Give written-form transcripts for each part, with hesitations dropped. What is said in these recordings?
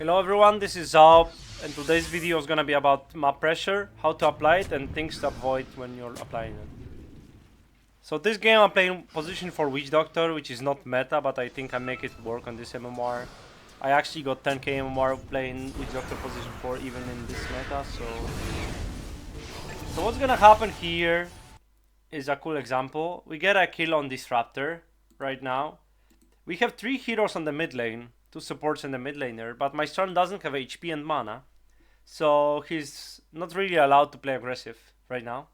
Hello everyone, this is Zao, and today's video is gonna be about map pressure, how to apply it, and things to avoid when you're applying it. So this game I'm playing position for Witch Doctor, which is not meta, but I think I make it work on this MMR. I actually got 10k MMR playing Witch Doctor position 4 even in this meta, so what's gonna happen here is a cool example. We get a kill on Disruptor right now. We have 3 heroes on the mid lane, 2 supports in the mid laner, but my Storm doesn't have HP and mana, so he's not really allowed to play aggressive right now.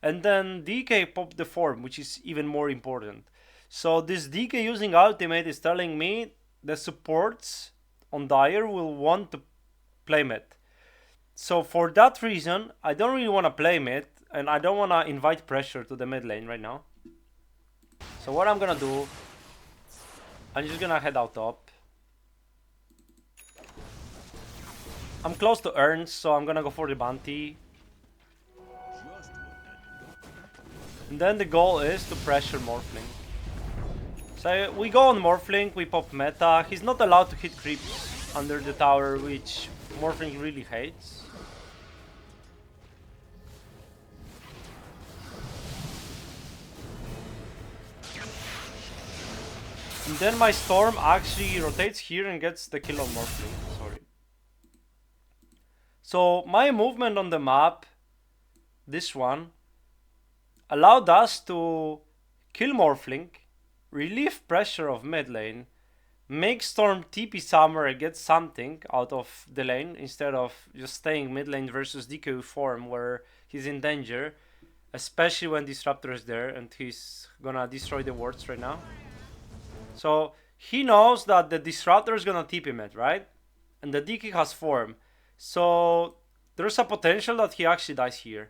And then DK popped the form, which is even more important. So this DK using ultimate is telling me the supports on Dire will want to play mid. So for that reason, I don't really want to play mid, and I don't want to invite pressure to the mid lane right now. So what I'm gonna do, I'm just gonna head out top. I'm close to earn, so I'm gonna go for the bounty. And then the goal is to pressure Morphling. So we go on Morphling, we pop meta. He's not allowed to hit creeps under the tower, which Morphling really hates. And then my Storm actually rotates here and gets the kill on Morphling. Sorry. So my movement on the map, this one, allowed us to kill Morphling, relieve pressure of mid lane, make Storm TP somewhere and get something out of the lane instead of just staying mid lane versus DK form where he's in danger, especially when Disruptor is there and he's gonna destroy the wards right now. So he knows that the Disruptor is gonna TP mid, right? And the DK has form. So there's a potential that he actually dies here.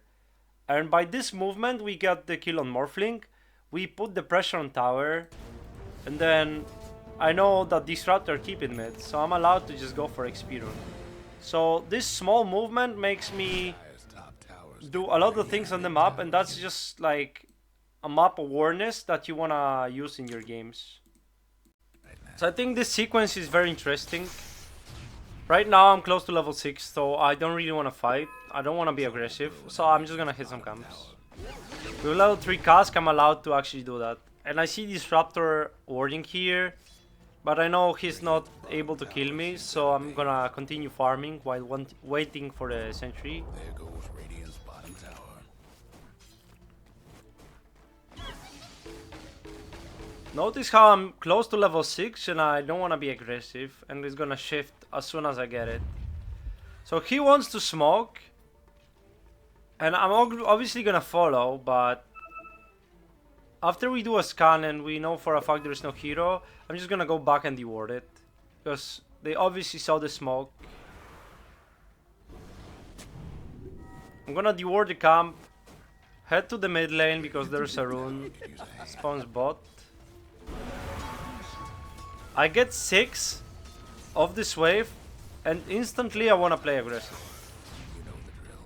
And by this movement we get the kill on Morphling. We put the pressure on tower. And then I know that Disruptor keep it mid, so I'm allowed to just go for XP rune. So this small movement makes me do a lot of things on the map, and that's just like a map awareness that you wanna use in your games. So I think this sequence is very interesting. Right now I'm close to level 6, so I don't really want to fight. I don't want to be aggressive, so I'm just gonna hit some camps. With level 3 cask, I'm allowed to actually do that. And I see Disruptor warding here, but I know he's not able to kill me, so I'm gonna continue farming while waiting for the sentry. There goes Radiant's bottom tower. Notice how I'm close to level 6 and I don't want to be aggressive, and it's gonna shift as soon as I get it. So he wants to smoke, and I'm obviously gonna follow, but after we do a scan and we know for a fact there's no hero, I'm just gonna go back and deward it, because they obviously saw the smoke. I'm gonna deward the camp, head to the mid lane because there's a rune, spawns bot. I get 6 of this wave, and instantly I want to play aggressive. You know the drill.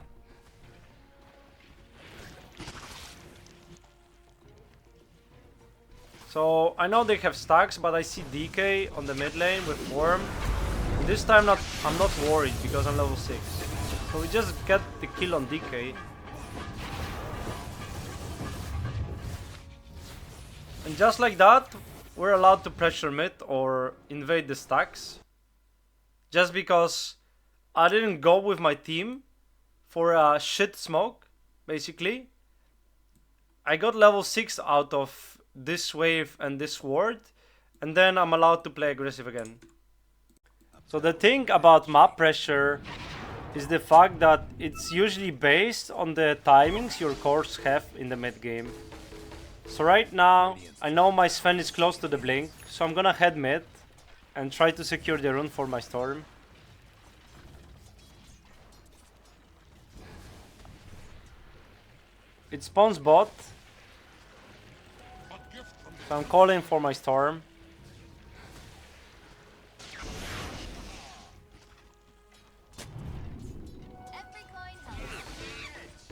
So I know they have stacks, but I see DK on the mid lane with form. And this time I'm not worried because I'm level 6. So we just get the kill on DK. And just like that, we're allowed to pressure mid or invade the stacks. Just because I didn't go with my team for a shit smoke, basically. I got level 6 out of this wave and this ward, and then I'm allowed to play aggressive again. So the thing about map pressure is the fact that it's usually based on the timings your cores have in the mid game. So right now, I know my Sven is close to the blink, so I'm gonna head mid and try to secure the rune for my Storm. It spawns bot, so I'm calling for my Storm.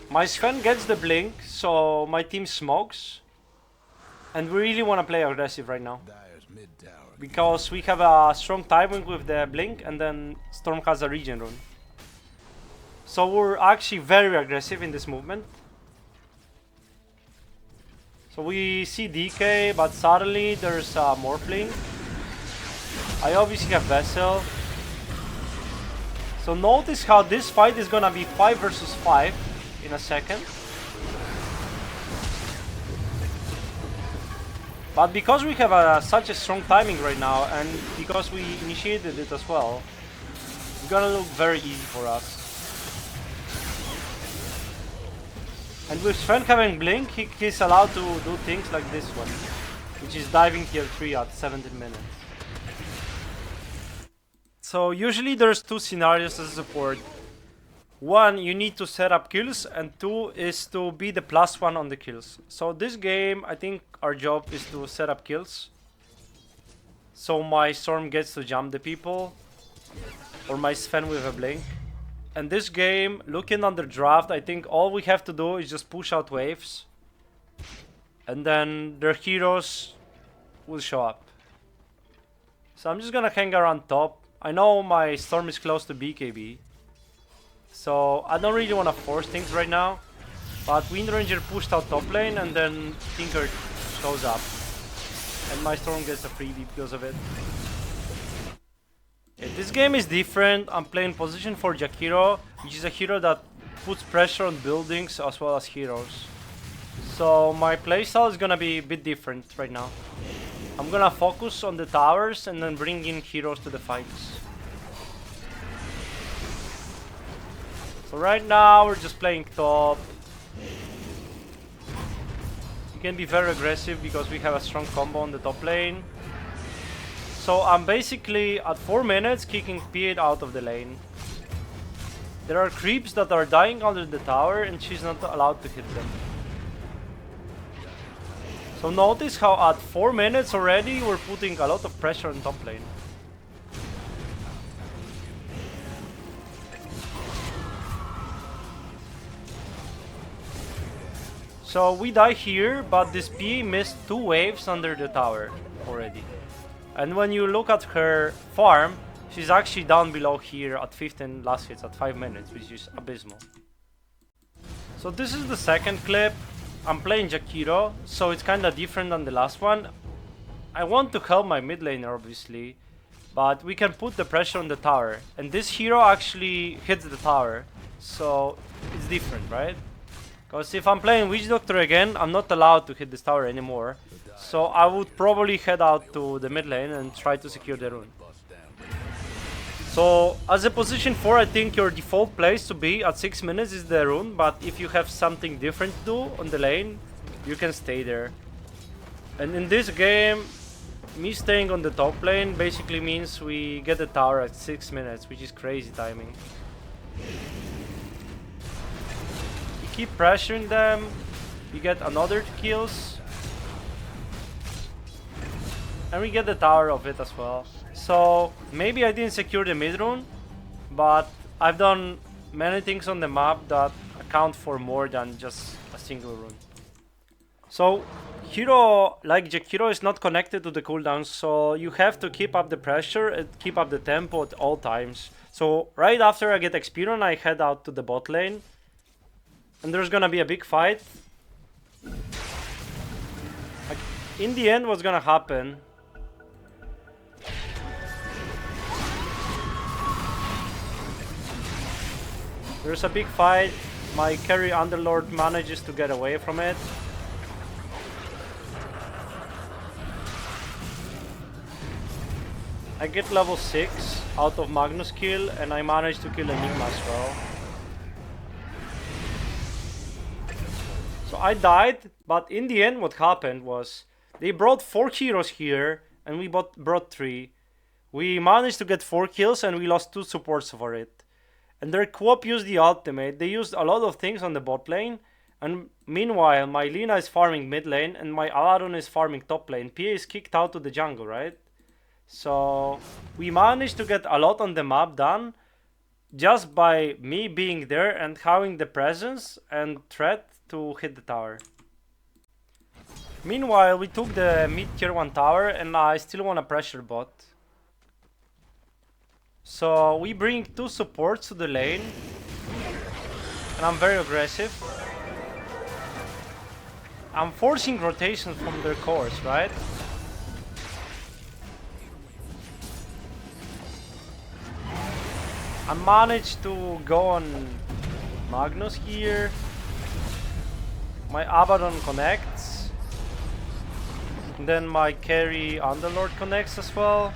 My Sven gets the blink, so my team smokes. And we really want to play aggressive right now. Dyer's mid tower. Because we have a strong timing with the blink and then Storm has a regen rune. So we're actually very aggressive in this movement. So we see DK, but suddenly there's a Morphling. I obviously have Vessel. So notice how this fight is gonna be 5 versus 5 in a second. But because we have such a strong timing right now, and because we initiated it as well, it's gonna look very easy for us. And with Sven having Blink, he's allowed to do things like this one, which is diving tier 3 at 17 minutes. So usually there's two scenarios as a support. One, you need to set up kills, and two is to be the +1 on the kills. So this game, I think our job is to set up kills. So my Storm gets to jump the people, or my Sven with a blink. And this game, looking on the draft, I think all we have to do is just push out waves. And then their heroes will show up. So I'm just gonna hang around top. I know my Storm is close to BKB. So I don't really want to force things right now. But Windranger pushed out top lane and then Tinker shows up. And my Storm gets a freebie because of it. Yeah, this game is different. I'm playing position for Jakiro, which is a hero that puts pressure on buildings as well as heroes. So my playstyle is gonna be a bit different right now. I'm gonna focus on the towers and then bring in heroes to the fights. So right now we're just playing top. You can be very aggressive because we have a strong combo on the top lane. So I'm basically at 4 minutes kicking P8 out of the lane. There are creeps that are dying under the tower and she's not allowed to hit them. So notice how at 4 minutes already we're putting a lot of pressure on top lane. So we die here, but this P missed 2 waves under the tower already. And when you look at her farm, she's actually down below here at 15 last hits at 5 minutes, which is abysmal. So this is the second clip. I'm playing Jakiro, so it's kinda different than the last one. I want to help my mid laner obviously, but we can put the pressure on the tower. And this hero actually hits the tower, so it's different, right? Because if I'm playing Witch Doctor again, I'm not allowed to hit this tower anymore. So I would probably head out to the mid lane and try to secure the rune. So as a position 4, I think your default place to be at 6 minutes is the rune. But if you have something different to do on the lane, you can stay there. And in this game, me staying on the top lane basically means we get the tower at 6 minutes, which is crazy timing. Keep pressuring them, we get another 2 kills, and we get the tower of it as well. So maybe I didn't secure the mid rune, but I've done many things on the map that account for more than just a single rune. So hero like Jakiro is not connected to the cooldowns, so you have to keep up the pressure and keep up the tempo at all times. So right after I get XP rune, I head out to the bot lane. And there's gonna be a big fight. Like, in the end, what's gonna happen? There's a big fight. My carry Underlord manages to get away from it. I get level 6 out of Magnus kill, and I manage to kill Enigma as well. So I died, but in the end what happened was they brought 4 heroes here and we brought 3. We managed to get 4 kills and we lost 2 supports for it. And their co-op used the ultimate. They used a lot of things on the bot lane, and meanwhile my Lina is farming mid lane and my Aladon is farming top lane. PA is kicked out to the jungle, right? So we managed to get a lot on the map done just by me being there and having the presence and threat to hit the tower. Meanwhile, we took the mid tier 1 tower and I still want a pressure bot. So we bring 2 supports to the lane. And I'm very aggressive. I'm forcing rotations from their cores, right? I managed to go on Magnus here. My Abaddon connects. And then my carry Underlord connects as well.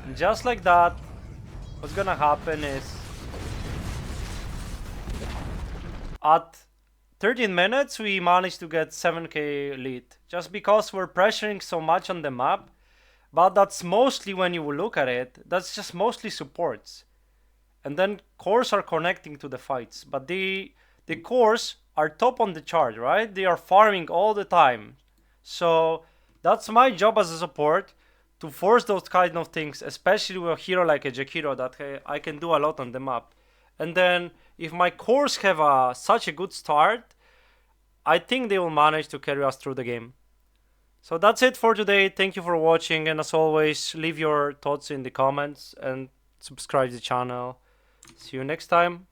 And just like that, what's gonna happen is at 13 minutes we managed to get 7k lead. Just because we're pressuring so much on the map. But that's mostly, when you look at it, that's just mostly supports. And then cores are connecting to the fights. But the cores are top on the chart, right? They are farming all the time. So that's my job as a support, to force those kind of things, especially with a hero like a Jakiro that I can do a lot on the map. And then if my cores have such a good start, I think they will manage to carry us through the game. So that's it for today. Thank you for watching, and as always, leave your thoughts in the comments and subscribe to the channel. See you next time.